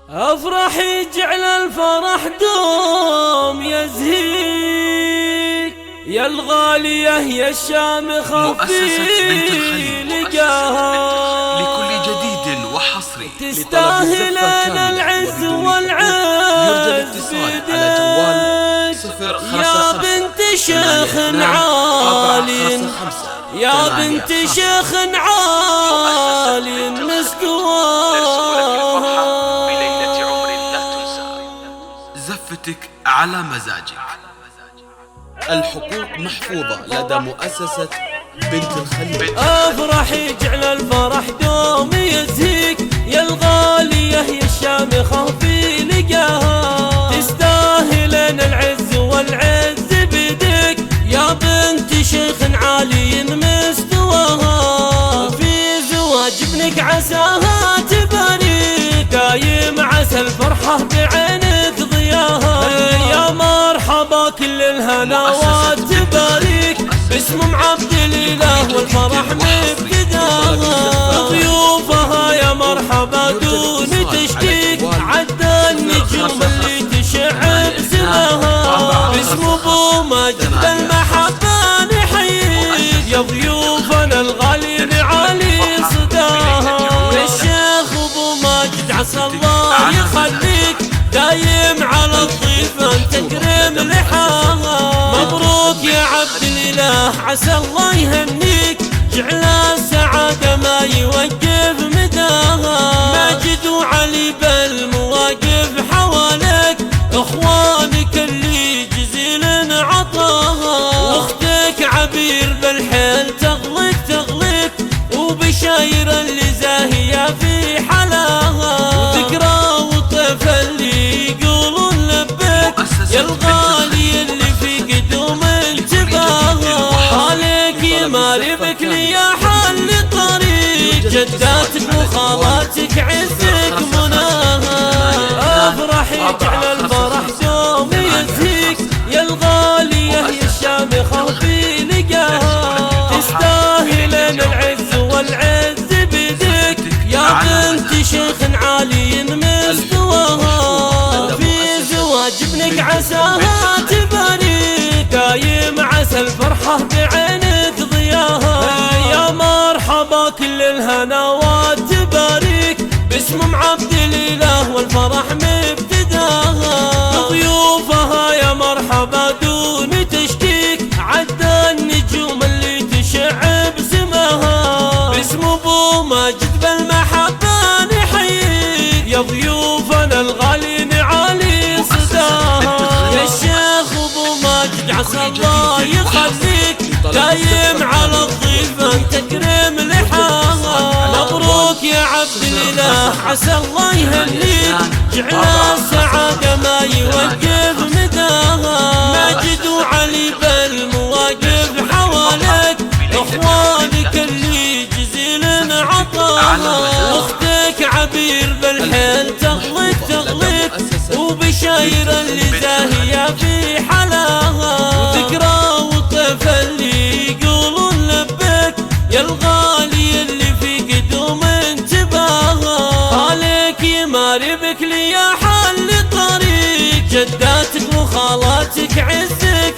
افرح يجعل الفرح دوم يزهيك يا الغالية يا الشامخة في لقاها لكل جديد وحصري تستاهلين العز والعز بدك يا بنت شيخ عالي يا بنت شيخ عالي مستواها زفتك على مزاجك. الحقوق محفوظة لدى مؤسسة بنت الخليل. افرح يجعل الفرح دوم يزهيك يا الغالية يا الشامخة في لقاها تستاهلين العز والعز بدك يا بنت شيخ عالي مستواها في زواج ابنك عساها تباريك دايم عسى الفرحة بعينك ضياها يا مرحبا كل الهناوات تباريك باسم عبد الاله والفرح مبتداها ضيوفها يا مرحبا دون تشكيك عدى النجوم اللي تشع بسماها باسم ابو ماجد بالمحبة نحييك يا ضيوفنا الغالي نعالي صداها الشيخ ابو ماجد عسى الله يخليك دايم على الضيفان تكرم لحاها مبروك يا عبد الاله عسى الله يهنيك جعل السعادة ما يوقف مداها ماجد وعلي بالمواقف حواليك اخوانك اللي جزيل عطاها واختك عبير بالحيل تغلق وبشاير اللي زاهية في حلاها وذكرى وطيف اللي يقولون لبك يا الغالي اللي في قدوم انتباها عليك يمالي بك لي يا حل طريق جداتك وخالاتك عزك مناها افرح يجعل الفرح دوم يزهيك يا الغالية يا الشامخة في لقاها تستاهلين العز والعز بدك يا بنت شيخ عالي مستواها في زواج ابنك عساها تباريك دايم عسى الفرحة بعينك ضياها يا مرحبا كل الهناوات تباريك باسم عبد الاله والفرح مبتداها ضيوفها يا مرحبا دون تشكيك عدى النجوم اللي تشع بسماها باسم ابو ماجد بالمحبة نحييك يا ضيوفنا الغالي نعالي صداها يا الشيخ ابو ماجد عسى الله يخليك دايم على الضيفان تكرم لحاها مبروك يا عبد الاله عسى الله يهنيك جعل السعادة ما يوقف مداها ماجد وعلي بالمواقف حواليك اخوانك اللي جزيل عطاها واختك عبير بالحيل تغلق وبشاير اللي زاهية في حلاها وذكرى وطيف اللي يقولون لبك يا الغالي اللي في قدوم انتباها عليك يماري بك لي يا حل طريق جداتك وخالاتك عزك